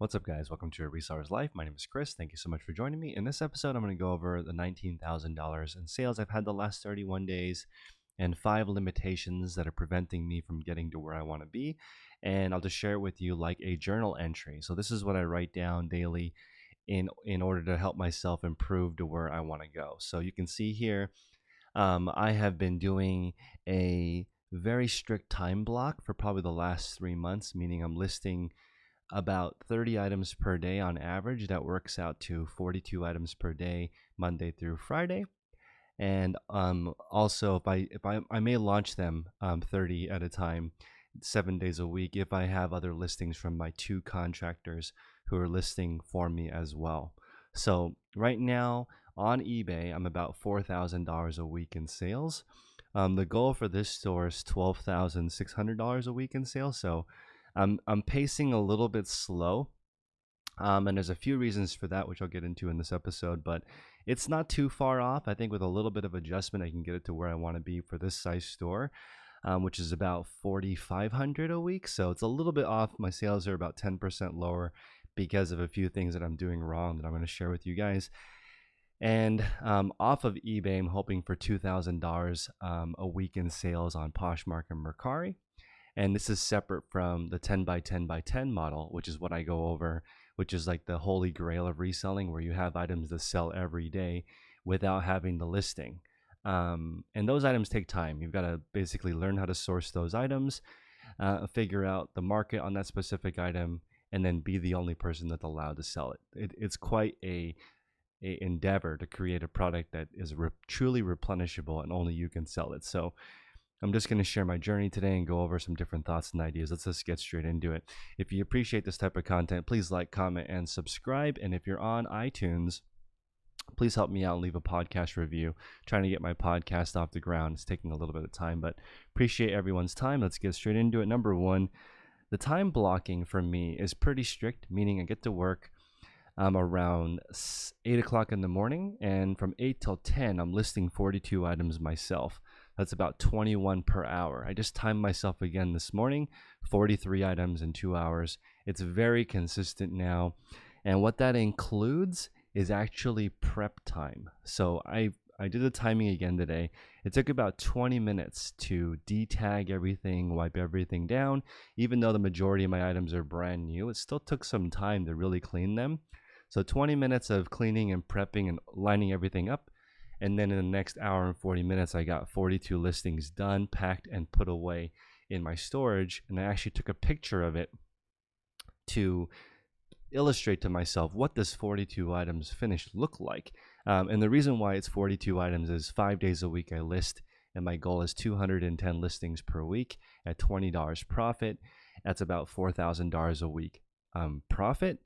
What's up, guys? Welcome to A Reseller's Life. My name is Chris. Thank you so much for joining me. In this episode, I'm going to go over the $19,000 in sales I've had the last 31 days and 5 limitations that are preventing me from getting to where I want to be. And I'll just share it with you like a journal entry. So this is what I write down daily in order to help myself improve to where I want to go. So you can see here, I have been doing a very strict time block for probably the last 3 months, meaning I'm listing about 30 items per day on average. That works out to 42 items per day, Monday through Friday. And also, if I may launch them 30 at a time, 7 days a week, if I have other listings from my 2 contractors who are listing for me as well. So right now on eBay, I'm about $4,000 a week in sales. The goal for this store is $12,600 a week in sales. So I'm pacing a little bit slow, and there's a few reasons for that, which I'll get into in this episode, but it's not too far off. I think with a little bit of adjustment, I can get it to where I want to be for this size store, which is about 4,500 a week. So it's a little bit off. My sales are about 10% lower because of a few things that I'm doing wrong that I'm going to share with you guys. And off of eBay, I'm hoping for $2,000 a week in sales on Poshmark and Mercari. And this is separate from the 10 by 10 by 10 model, which is what I go over, which is like the holy grail of reselling, where you have items that sell every day without having the listing. And those items take time. You've got to basically learn how to source those items, figure out the market on that specific item, and then be the only person that's allowed to sell it. It's quite a endeavor to create a product that is truly replenishable and only you can sell it. So I'm just going to share my journey today and go over some different thoughts and ideas. Let's just get straight into it. If you appreciate this type of content, please like, comment, and subscribe. And if you're on iTunes, please help me out and leave a podcast review. Trying to get my podcast off the ground. It's taking a little bit of time, but appreciate everyone's time. Let's get straight into it. Number one, the time blocking for me is pretty strict, meaning I get to work around 8 o'clock in the morning, and from 8 till 10, I'm listing 42 items myself. That's about 21 per hour. I just timed myself again this morning, 43 items in 2 hours. It's very consistent now. And what that includes is actually prep time. So I did the timing again today. It took about 20 minutes to detag everything, wipe everything down. Even though the majority of my items are brand new, it still took some time to really clean them. So 20 minutes of cleaning and prepping and lining everything up. And then in the next hour and 40 minutes, I got 42 listings done, packed, and put away in my storage. And I actually took a picture of it to illustrate to myself what this 42 items finished look like. And the reason why it's 42 items is 5 days a week I list, and my goal is 210 listings per week at $20 profit. That's about $4,000 a week profit.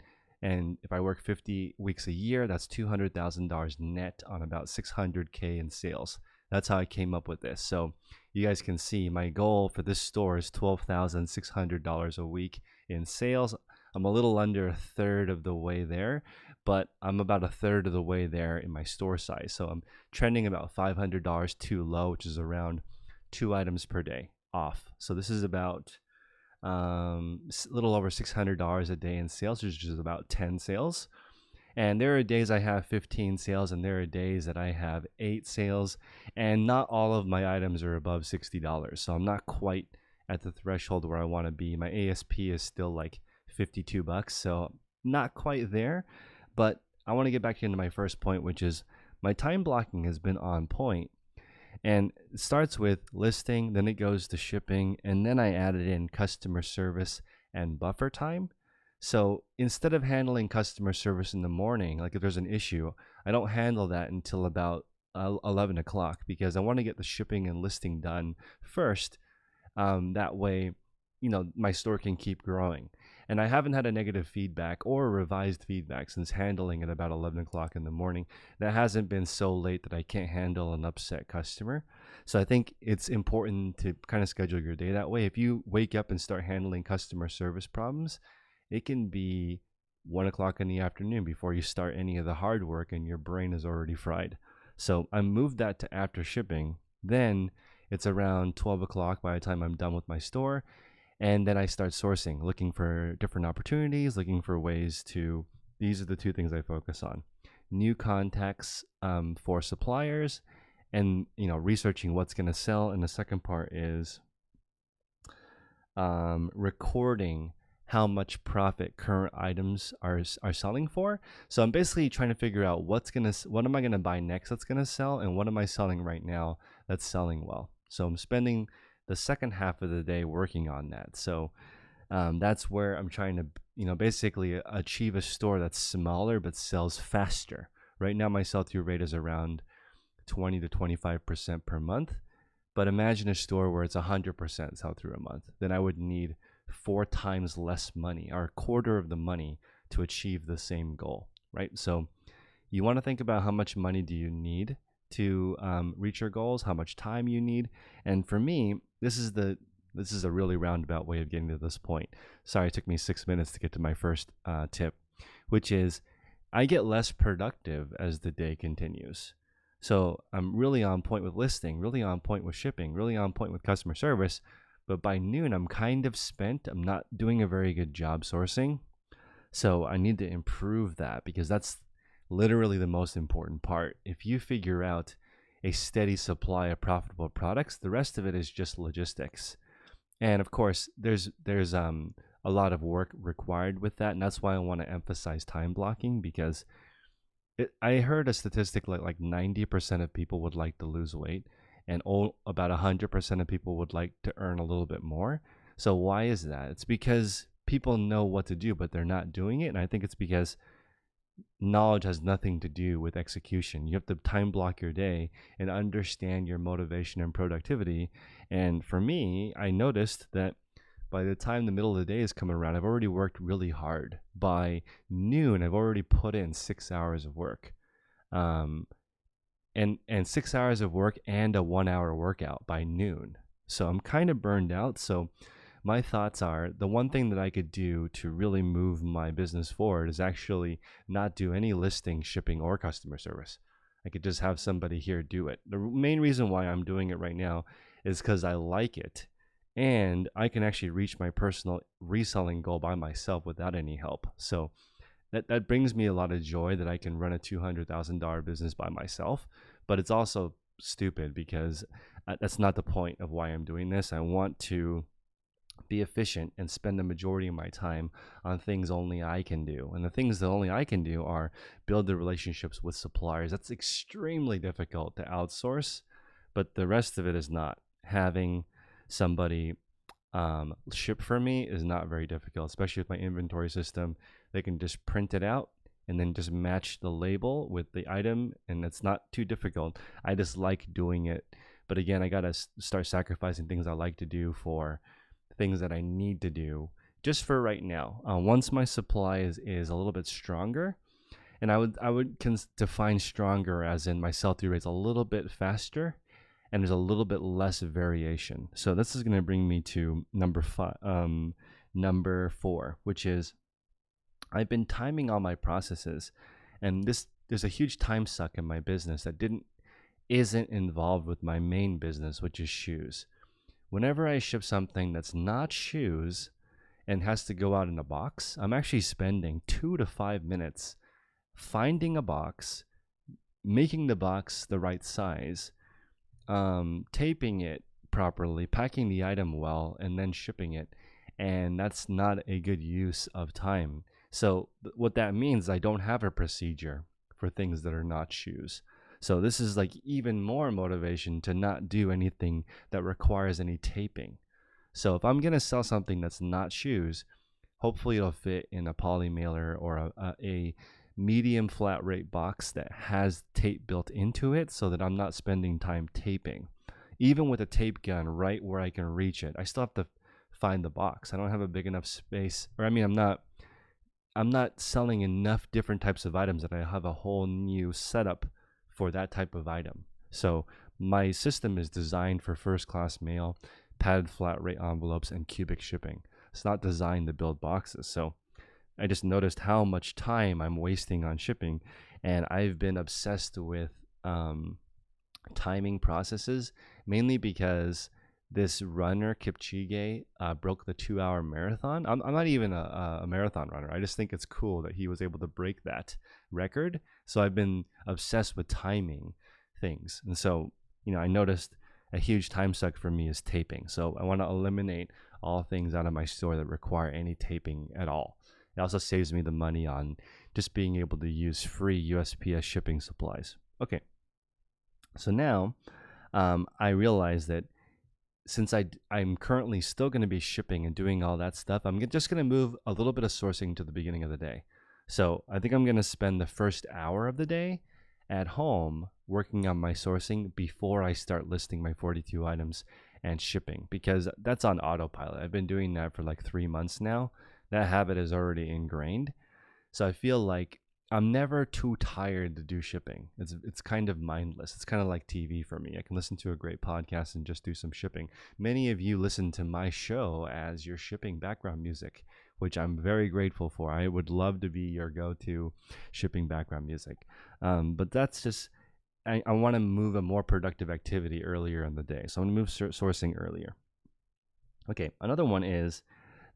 And if I work 50 weeks a year, that's $200,000 net on about $600K in sales. That's how I came up with this. So you guys can see my goal for this store is $12,600 a week in sales. I'm a little under a third of the way there, but I'm about a third of the way there in my store size. So I'm trending about $500 too low, which is around 2 items per day off. So this is about a little over $600 a day in sales, which is about 10 sales. And there are days I have 15 sales, and there are days that I have 8 sales, and not all of my items are above $60. So I'm not quite at the threshold where I want to be. My ASP is still like $52, so not quite there. But I want to get back into my first point, which is my time blocking has been on point. And it starts with listing, then it goes to shipping, and then I added in customer service and buffer time. So instead of handling customer service in the morning, like if there's an issue, I don't handle that until about 11 o'clock because I want to get the shipping and listing done first. That way, my store can keep growing. And I haven't had a negative feedback or revised feedback since handling it about 11 o'clock in the morning. That hasn't been so late that I can't handle an upset customer. So I think it's important to kind of schedule your day that way. If you wake up and start handling customer service problems, it can be 1 o'clock in the afternoon before you start any of the hard work and your brain is already fried. So I moved that to after shipping. Then it's around 12 o'clock by the time I'm done with my store. And then I start sourcing, looking for different opportunities, looking for ways to, these are the two things I focus on: new contacts for suppliers, and researching what's going to sell. And the second part is recording how much profit current items are selling for. So I'm basically trying to figure out what am I gonna buy next that's gonna sell, and what am I selling right now that's selling well. So I'm spending the second half of the day working on that. So that's where I'm trying to basically achieve a store that's smaller but sells faster. Right now my sell-through rate is around 20 to 25% per month. But imagine a store where it's 100% sell through a month. Then I would need 4 times less money, or a quarter of the money, to achieve the same goal, right? So you want to think about how much money do you need to reach your goals, how much time you need. And for me, this is a really roundabout way of getting to this point. Sorry, it took me 6 minutes to get to my first tip, which is I get less productive as the day continues. So I'm really on point with listing, really on point with shipping, really on point with customer service. But by noon, I'm kind of spent. I'm not doing a very good job sourcing. So I need to improve that, because that's literally the most important part. If you figure out a steady supply of profitable products, the rest of it is just logistics. And of course, there's a lot of work required with that. And that's why I want to emphasize time blocking, because I heard a statistic like 90% of people would like to lose weight, and about 100% of people would like to earn a little bit more. So why is that? It's because people know what to do, but they're not doing it. And I think it's because knowledge has nothing to do with execution. You have to time block your day and understand your motivation and productivity. And for me, I noticed that by the time the middle of the day is coming around, I've already worked really hard. By noon, I've already put in 6 hours of work, and 6 hours of work and a 1 hour workout by noon. So I'm kind of burned out. So my thoughts are, the one thing that I could do to really move my business forward is actually not do any listing, shipping, or customer service. I could just have somebody here do it. The main reason why I'm doing it right now is because I like it, and I can actually reach my personal reselling goal by myself without any help. So that brings me a lot of joy that I can run a $200,000 business by myself. But it's also stupid, because that's not the point of why I'm doing this. I want to be efficient and spend the majority of my time on things only I can do. And the things that only I can do are build the relationships with suppliers. That's extremely difficult to outsource, but the rest of it is not. Having somebody ship for me is not very difficult, especially with my inventory system. They can just print it out and then just match the label with the item, and it's not too difficult. I just like doing it. But again, I gotta start sacrificing things I like to do for things that I need to do just for right now. Once my supply is a little bit stronger, and I would define stronger as in my sell-through rate's a little bit faster, and there's a little bit less variation. So this is going to bring me to number 4, which is I've been timing all my processes, and there's a huge time suck in my business that isn't involved with my main business, which is shoes. Whenever I ship something that's not shoes and has to go out in a box, I'm actually spending 2 to 5 minutes finding a box, making the box the right size, taping it properly, packing the item well, and then shipping it. And that's not a good use of time. So what that means, I don't have a procedure for things that are not shoes. So this is like even more motivation to not do anything that requires any taping. So if I'm going to sell something that's not shoes, hopefully it'll fit in a poly mailer or a medium flat rate box that has tape built into it, so that I'm not spending time taping. Even with a tape gun right where I can reach it, I still have to find the box. I don't have a big enough space, or I'm not selling enough different types of items that I have a whole new setup for that type of item. So my system is designed for first class mail, padded flat rate envelopes, and cubic shipping. It's not designed to build boxes. So I just noticed how much time I'm wasting on shipping, and I've been obsessed with timing processes, mainly because this runner Kipchoge broke the 2 hour marathon. I'm not even a marathon runner. I just think it's cool that he was able to break that record. So I've been obsessed with timing things. And so, I noticed a huge time suck for me is taping. So I want to eliminate all things out of my store that require any taping at all. It also saves me the money on just being able to use free USPS shipping supplies. Okay. So now I realize that since I'm currently still going to be shipping and doing all that stuff, I'm just going to move a little bit of sourcing to the beginning of the day. So I think I'm going to spend the first hour of the day at home working on my sourcing before I start listing my 42 items and shipping, because that's on autopilot. I've been doing that for like 3 months now. That habit is already ingrained. So I feel like I'm never too tired to do shipping. It's kind of mindless. It's kind of like TV for me. I can listen to a great podcast and just do some shipping. Many of you listen to my show as your shipping background music, which I'm very grateful for. I would love to be your go-to shipping background music. But that's just, I want to move a more productive activity earlier in the day. So I'm going to move sourcing earlier. Okay, another one is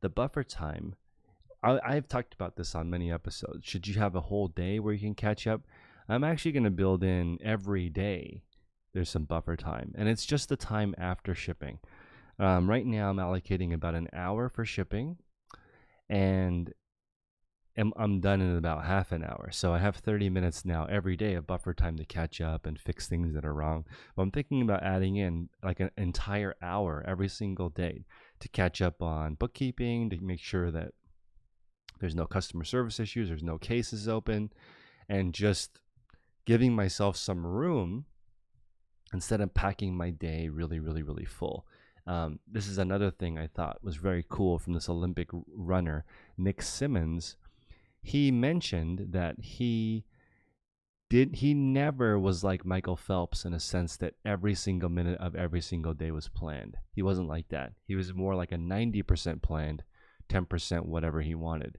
the buffer time. I've talked about this on many episodes. Should you have a whole day where you can catch up? I'm actually going to build in every day there's some buffer time, and it's just the time after shipping. Right now, I'm allocating about an hour for shipping, and I'm done in about half an hour. So I have 30 minutes now every day of buffer time to catch up and fix things that are wrong. But I'm thinking about adding in like an entire hour every single day to catch up on bookkeeping, to make sure that there's no customer service issues, there's no cases open, and just giving myself some room instead of packing my day really, really, really full. This is another thing I thought was very cool from this Olympic runner, Nick Symmonds. He mentioned that he never was like Michael Phelps in a sense that every single minute of every single day was planned. He wasn't like that. He was more like a 90% planned, 10% whatever he wanted.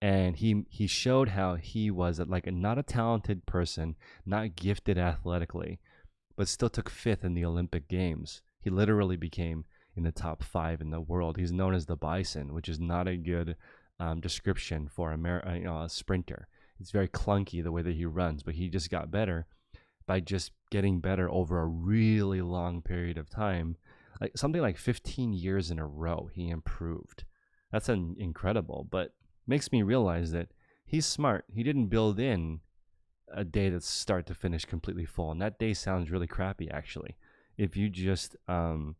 And he showed how he was not a talented person, not gifted athletically, but still took fifth in the Olympic Games. He literally became in the top 5 in the world. He's known as the Bison, which is not a good description for a sprinter. It's very clunky the way that he runs, but he just got better by just getting better over a really long period of time. Like something like 15 years in a row, he improved. That's incredible, but makes me realize that he's smart. He didn't build in a day that's start to finish completely full, and that day sounds really crappy actually. If you just were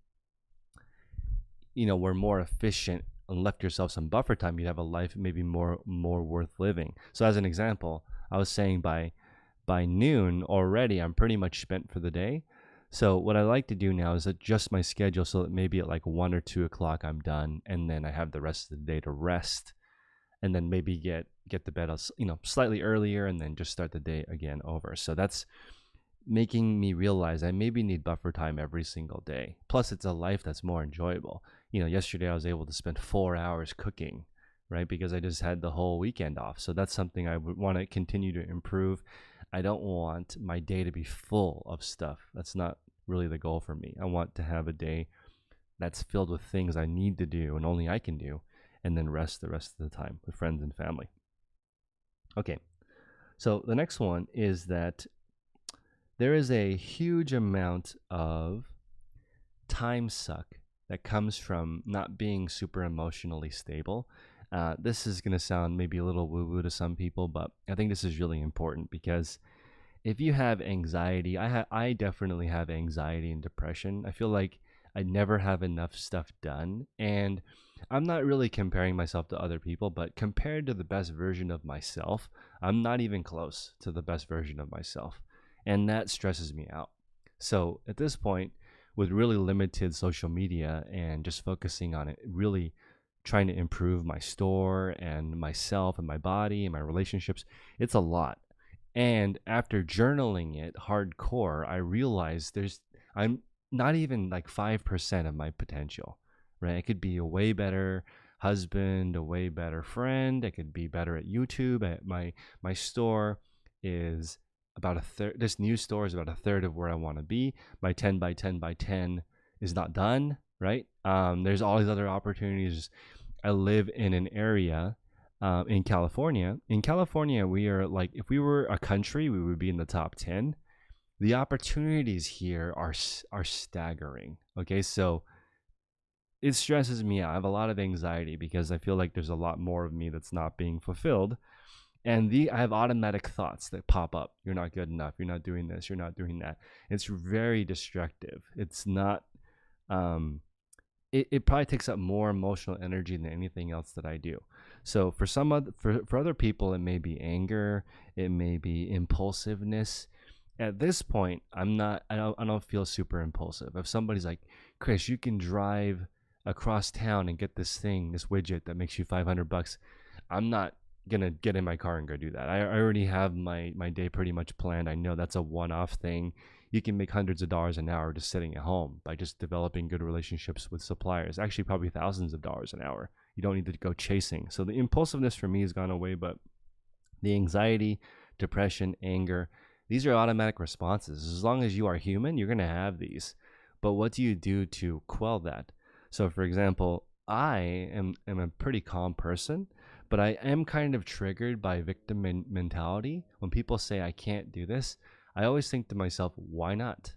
more efficient and left yourself some buffer time, you'd have a life maybe more worth living. So as an example, I was saying by noon already I'm pretty much spent for the day. So what I like to do now is adjust my schedule so that maybe at like 1 or 2 o'clock I'm done, and then I have the rest of the day to rest, and then maybe get to bed slightly earlier, and then just start the day again over. So that's making me realize I maybe need buffer time every single day. Plus, it's a life that's more enjoyable. Yesterday I was able to spend 4 hours cooking, right? Because I just had the whole weekend off. So that's something I would want to continue to improve. I don't want my day to be full of stuff. That's not really the goal for me. I want to have a day that's filled with things I need to do and only I can do, and then rest the rest of the time with friends and family. Okay, so the next one is that there is a huge amount of time suck that comes from not being super emotionally stable. This is going to sound maybe a little woo-woo to some people, but I think this is really important, because if you have anxiety, I definitely have anxiety and depression. I feel like I never have enough stuff done, and I'm not really comparing myself to other people, but compared to the best version of myself, I'm not even close to the best version of myself, and that stresses me out. So at this point, with really limited social media and just focusing on it, really trying to improve my store and myself and my body and my relationships, it's a lot. And after journaling it hardcore, I realized I'm not even like 5% of my potential, right? I could be a way better husband, a way better friend. I could be better at YouTube. My store is about a third. This new store is about a third of where I want to be. My 10 by 10 by 10 is not done, right? There's all these other opportunities. I live in an area in California. In California, we are like, if we were a country, we would be in the top 10. The opportunities here are staggering. Okay, so it stresses me out. I have a lot of anxiety because I feel like there's a lot more of me that's not being fulfilled. And I have automatic thoughts that pop up. You're not good enough. You're not doing this. You're not doing that. It's very destructive. It's not. It probably takes up more emotional energy than anything else that I do. So for other people, it may be anger. It may be impulsiveness. At this point, I don't feel super impulsive. If somebody's like, Chris, you can drive across town and get this widget that makes you $500, I'm not gonna get in my car and go do that. I already have my day pretty much planned. I know that's a one-off thing. You can make hundreds of dollars an hour just sitting at home by just developing good relationships with suppliers. Actually, probably thousands of dollars an hour. You don't need to go chasing. So the impulsiveness for me has gone away, but the anxiety, depression, anger, these are automatic responses. As long as you are human, you're going to have these. But what do you do to quell that? So, for example, I am a pretty calm person, but I am kind of triggered by victim mentality. When people say I can't do this, I always think to myself, why not?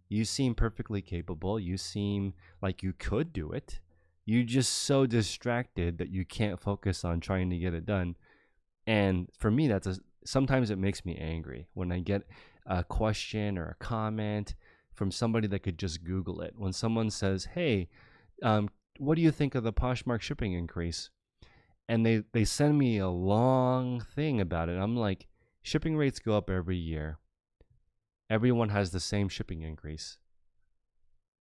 You seem perfectly capable. You seem like you could do it. You're just so distracted that you can't focus on trying to get it done. And for me, sometimes it makes me angry when I get a question or a comment from somebody that could just Google it. When someone says, hey, what do you think of the Poshmark shipping increase? And they send me a long thing about it. I'm like, shipping rates go up every year. Everyone has the same shipping increase.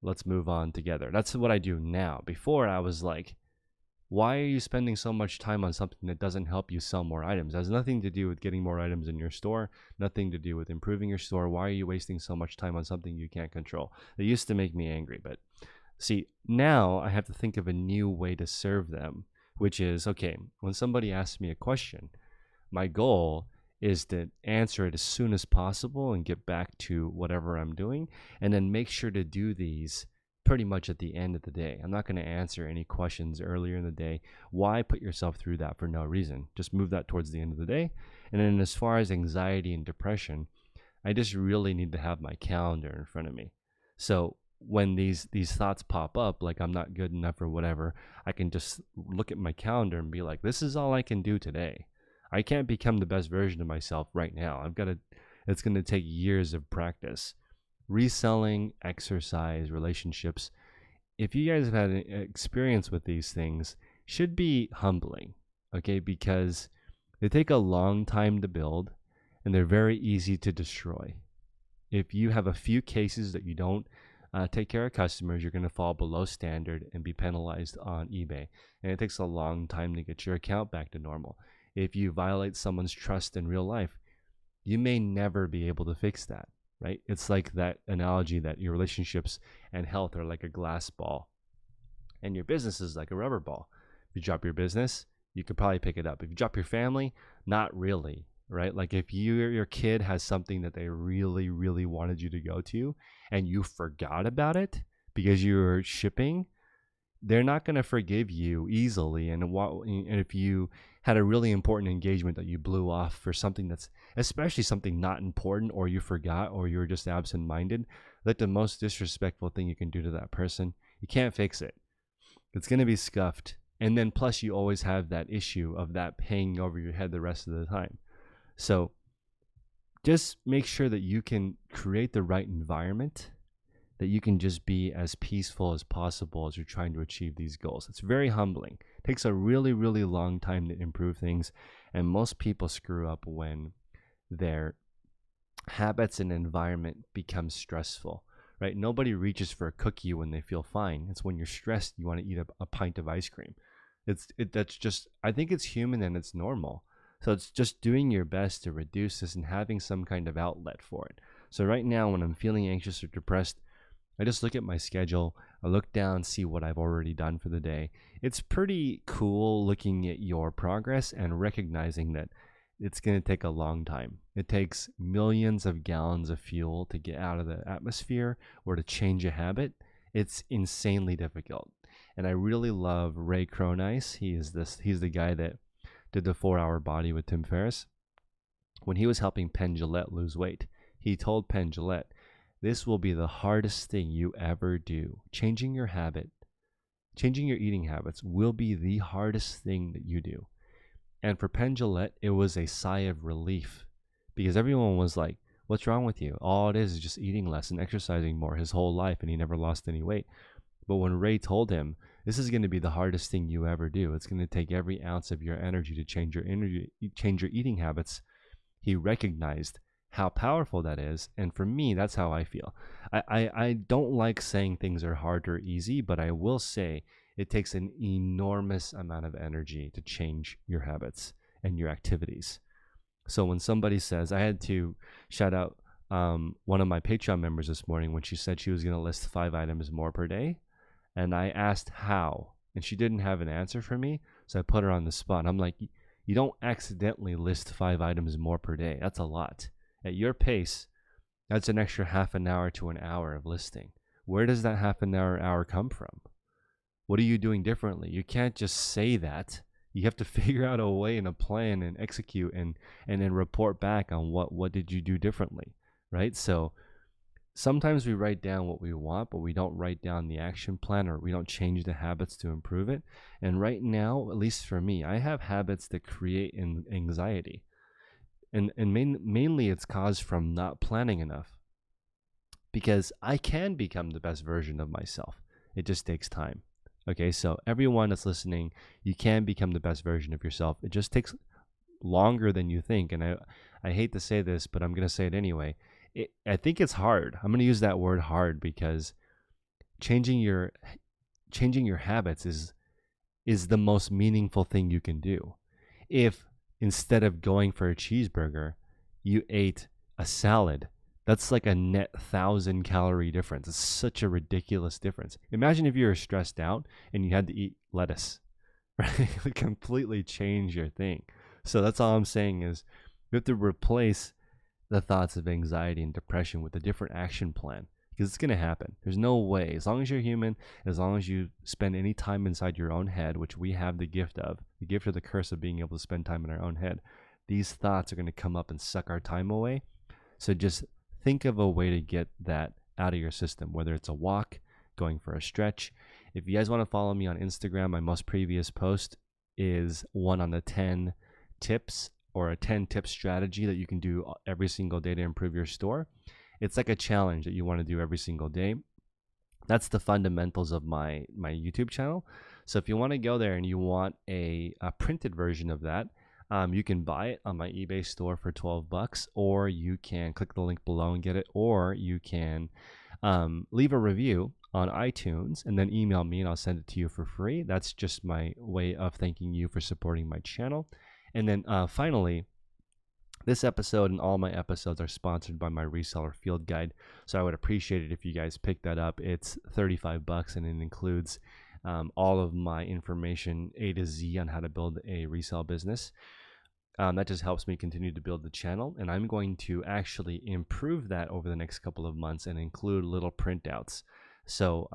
Let's move on together. That's what I do now. Before, I was like, why are you spending so much time on something that doesn't help you sell more items? It has nothing to do with getting more items in your store, nothing to do with improving your store. Why are you wasting so much time on something you can't control? It used to make me angry, but see, now I have to think of a new way to serve them, which is, okay, when somebody asks me a question, my goal is to answer it as soon as possible and get back to whatever I'm doing, and then make sure to do these pretty much at the end of the day. I'm not going to answer any questions earlier in the day. Why put yourself through that for no reason? Just move that towards the end of the day. And then as far as anxiety and depression, I just really need to have my calendar in front of me. So when these thoughts pop up, like I'm not good enough or whatever, I can just look at my calendar and be like, this is all I can do today. I can't become the best version of myself right now. It's going to take years of practice. Reselling, exercise, relationships. If you guys have had an experience with these things, should be humbling, okay? Because they take a long time to build and they're very easy to destroy. If you have a few cases that you don't take care of customers, you're going to fall below standard and be penalized on eBay. And it takes a long time to get your account back to normal. If you violate someone's trust in real life, you may never be able to fix that, right? It's like that analogy that your relationships and health are like a glass ball and your business is like a rubber ball. If you drop your business, you could probably pick it up. If you drop your family, not really, right? Like if your kid has something that they really, really wanted you to go to and you forgot about it because you were shipping, they're not going to forgive you easily. And if you had a really important engagement that you blew off for something that's especially something not important, or you forgot, or you were just absent-minded, like the most disrespectful thing you can do to that person, you can't fix it. It's going to be scuffed. And then plus you always have that issue of that hanging over your head the rest of the time. So just make sure that you can create the right environment, that you can just be as peaceful as possible as you're trying to achieve these goals. It's very humbling. It takes a really, really long time to improve things. And most people screw up when their habits and environment become stressful, right? Nobody reaches for a cookie when they feel fine. It's when you're stressed, you want to eat a pint of ice cream. That's just, I think it's human and it's normal. So it's just doing your best to reduce this and having some kind of outlet for it. So right now, when I'm feeling anxious or depressed, I just look at my schedule, I look down, see what I've already done for the day. It's pretty cool looking at your progress and recognizing that it's going to take a long time. It takes millions of gallons of fuel to get out of the atmosphere or to change a habit. It's insanely difficult. And I really love Ray Cronice. He's the guy that did the 4 Hour Body with Tim Ferriss. When he was helping Penn Jillette lose weight, he told Penn Jillette, this will be the hardest thing you ever do. Changing your eating habits will be the hardest thing that you do. And for Penn Jillette, it was a sigh of relief because everyone was like, what's wrong with you? All it is just eating less and exercising more his whole life, and he never lost any weight. But when Ray told him, this is going to be the hardest thing you ever do, it's going to take every ounce of your energy to change your eating habits, he recognized how powerful that is. And for me, that's how I feel. I don't like saying things are hard or easy, but I will say it takes an enormous amount of energy to change your habits and your activities. So when somebody says, I had to shout out one of my Patreon members this morning when she said she was going to list 5 items more per day. And I asked how, and she didn't have an answer for me. So I put her on the spot. I'm like, you don't accidentally list 5 items more per day. That's a lot. At your pace, that's an extra half an hour to an hour of listing. Where does that half an hour come from? What are you doing differently? You can't just say that. You have to figure out a way and a plan and execute and then report back on what did you do differently, right? So sometimes we write down what we want, but we don't write down the action plan, or we don't change the habits to improve it. And right now, at least for me, I have habits that create anxiety. And mainly it's caused from not planning enough, because I can become the best version of myself. It just takes time. Okay, so everyone that's listening, you can become the best version of yourself. It just takes longer than you think. And I hate to say this, but I'm going to say it anyway. I think it's hard. I'm going to use that word hard because changing your habits is the most meaningful thing you can do. If instead of going for a cheeseburger, you ate a salad, that's like a net 1,000-calorie difference. It's such a ridiculous difference. Imagine if you were stressed out and you had to eat lettuce, right? It would completely change your thing. So that's all I'm saying is you have to replace the thoughts of anxiety and depression with a different action plan, because it's going to happen. There's no way. As long as you're human, as long as you spend any time inside your own head, which we have the gift or the curse of being able to spend time in our own head, these thoughts are going to come up and suck our time away. So just think of a way to get that out of your system, whether it's a walk, going for a stretch. If you guys want to follow me on Instagram, my most previous post is one on the 10 tips or a 10-tip strategy that you can do every single day to improve your store. It's like a challenge that you want to do every single day. That's the fundamentals of my YouTube channel. So if you want to go there and you want a printed version of that, you can buy it on my eBay store for $12, or you can click the link below and get it, or you can leave a review on iTunes and then email me and I'll send it to you for free. That's just my way of thanking you for supporting my channel. And then finally, this episode and all my episodes are sponsored by my reseller field guide. So I would appreciate it if you guys pick that up. It's $35 and it includes all of my information A to Z on how to build a resale business. That just helps me continue to build the channel. And I'm going to actually improve that over the next couple of months and include little printouts. So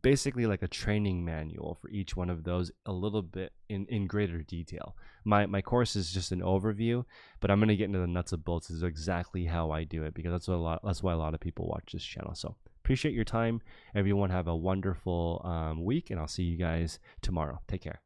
basically like a training manual for each one of those, a little bit in greater detail. My course is just an overview, but I'm going to get into the nuts and bolts of exactly how I do it, because that's why a lot of people watch this channel. So appreciate your time. Everyone have a wonderful week, and I'll see you guys tomorrow. Take care.